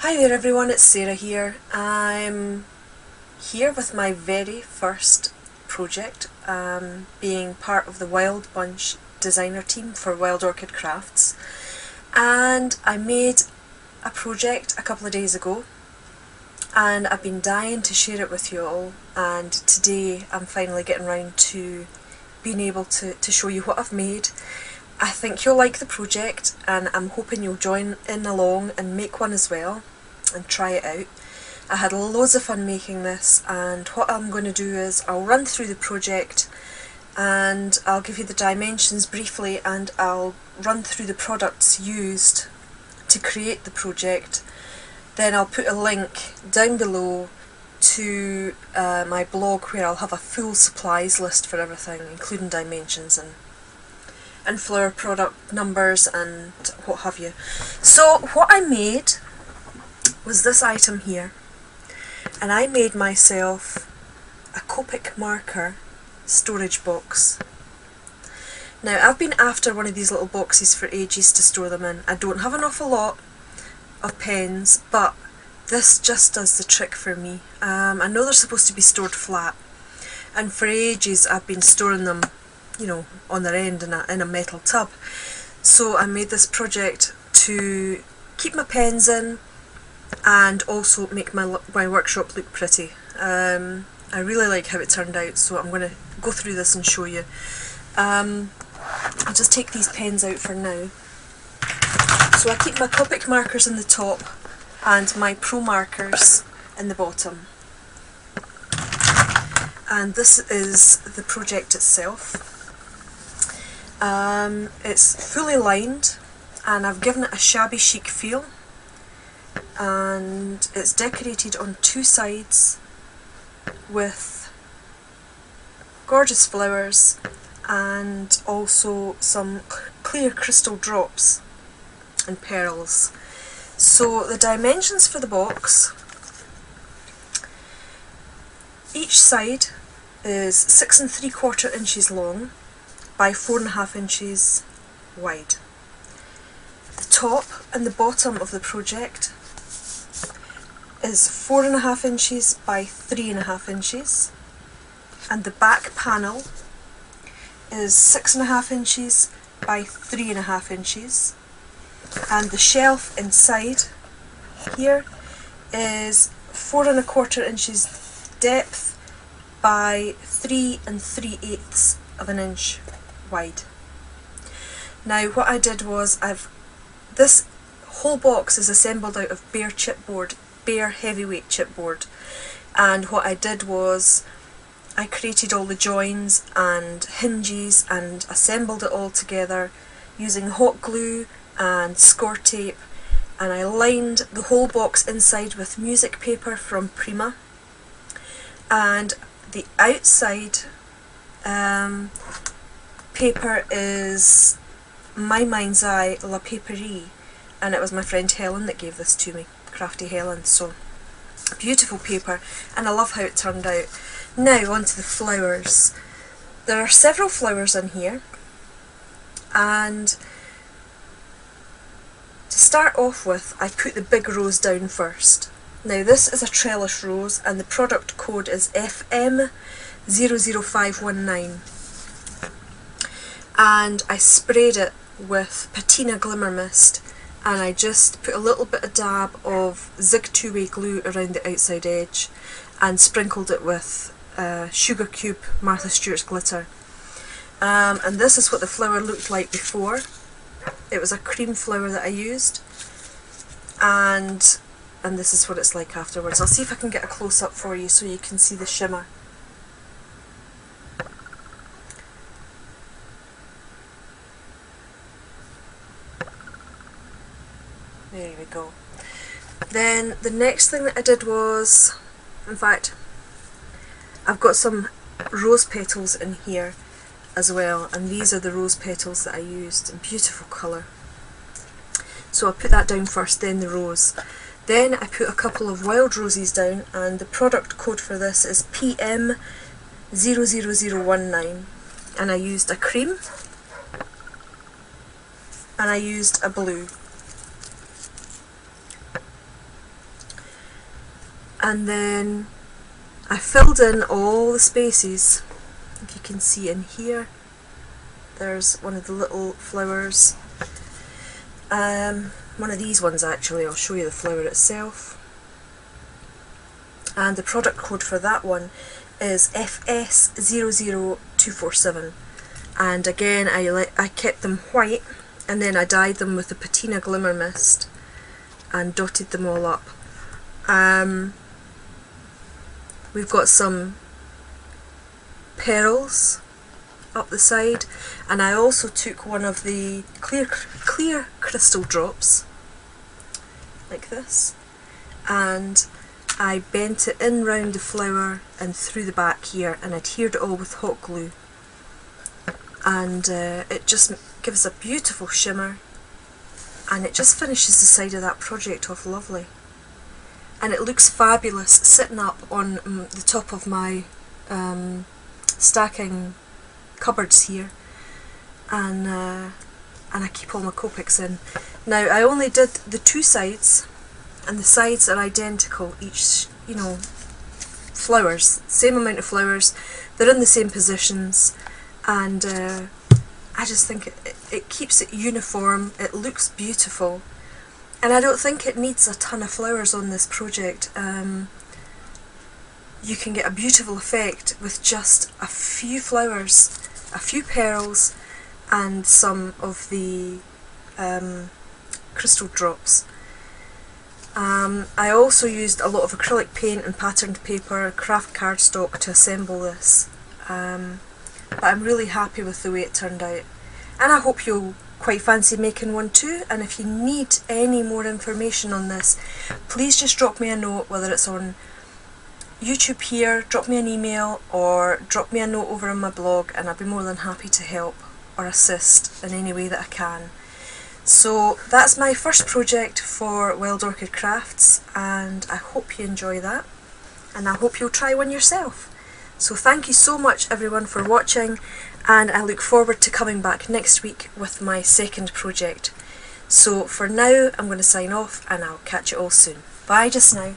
Hi there everyone, it's Sarah here. I'm here with my very first project, being part of the Wild Bunch designer team for Wild Orchid Crafts, and I made a project a couple of days ago and I've been dying to share it with you all, and today I'm finally getting round to being able to show you what I've made. I think you'll like the project and I'm hoping you'll join in along and make one as well and try it out. I had loads of fun making this, and what I'm going to do is I'll run through the project and I'll give you the dimensions briefly, and I'll run through the products used to create the project. Then I'll put a link down below to my blog where I'll have a full supplies list for everything, including dimensions and flower product numbers and what have you. So what I made was this item here, and I made myself a Copic marker storage box. Now I've been after one of these little boxes for ages to store them in. I don't have an awful lot of pens, but this just does the trick for me. I know they're supposed to be stored flat, and for ages I've been storing them, you know, on their end in a metal tub. So I made this project to keep my pens in and also make my workshop look pretty. I really like how it turned out, so I'm going to go through this and show you. I'll just take these pens out for now. So I keep my Copic markers in the top and my Pro markers in the bottom. And this is the project itself. It's fully lined and I've given it a shabby chic feel, and it's decorated on two sides with gorgeous flowers and also some clear crystal drops and pearls. So the dimensions for the box: each side is 6 3/4 inches long by 4.5 inches wide. The top and the bottom of the project is 4.5 inches by 3.5 inches, and the back panel is 6.5 inches by 3.5 inches, and the shelf inside here is 4 1/4 inches depth by 3 3/8 of an inch wide. Now what I did was, this whole box is assembled out of bare chipboard, bare heavyweight chipboard, and what I did was I created all the joins and hinges and assembled it all together using hot glue and score tape, and I lined the whole box inside with music paper from Prima, and the outside paper is My Mind's Eye La Paperie, and it was my friend Helen that gave this to me, Crafty Helen. So beautiful paper, and I love how it turned out. Now onto the flowers. There are several flowers in here, and to start off with I put the big rose down first. Now this is a trellis rose and the product code is FM00519, and I sprayed it with patina glimmer mist, and I just put a little bit of dab of Zig 2-way glue around the outside edge and sprinkled it with Sugar Cube Martha Stewart's glitter. And this is what the flower looked like before. It was a cream flower that I used, and this is what it's like afterwards. I'll see if I can get a close-up for you so you can see the shimmer. There we go. Then the next thing that I did was, in fact, I've got some rose petals in here as well, and these are the rose petals that I used in beautiful colour. So I'll put that down first, then the rose. Then I put a couple of wild roses down, and the product code for this is PM00019, and I used a cream and I used a blue. And then I filled in all the spaces. If you can see in here, there's one of the little flowers. One of these ones actually, I'll show you the flower itself. And the product code for that one is FS00247. And again, I kept them white, and then I dyed them with the patina glimmer mist and dotted them all up. We've got some pearls up the side, and I also took one of the clear crystal drops like this, and I bent it in round the flower and through the back here, and adhered it all with hot glue, and it just gives a beautiful shimmer, and it just finishes the side of that project off lovely. And it looks fabulous sitting up on the top of my stacking cupboards here, and I keep all my Copics in. Now I only did the two sides, and the sides are identical, each, you know, flowers, same amount of flowers, they're in the same positions, and I just think it keeps it uniform, it looks beautiful. And I don't think it needs a ton of flowers on this project. You can get a beautiful effect with just a few flowers, a few pearls, and some of the crystal drops. I also used a lot of acrylic paint and patterned paper, craft cardstock to assemble this. But I'm really happy with the way it turned out. And I hope you'll quite fancy making one too, and if you need any more information on this, please just drop me a note, whether it's on YouTube here, drop me an email, or drop me a note over on my blog, and I'll be more than happy to help or assist in any way that I can. So that's my first project for Wild Orchid Crafts, and I hope you enjoy that, and I hope you'll try one yourself. So thank you so much everyone for watching, and I look forward to coming back next week with my second project. So for now, I'm going to sign off, and I'll catch you all soon. Bye just now.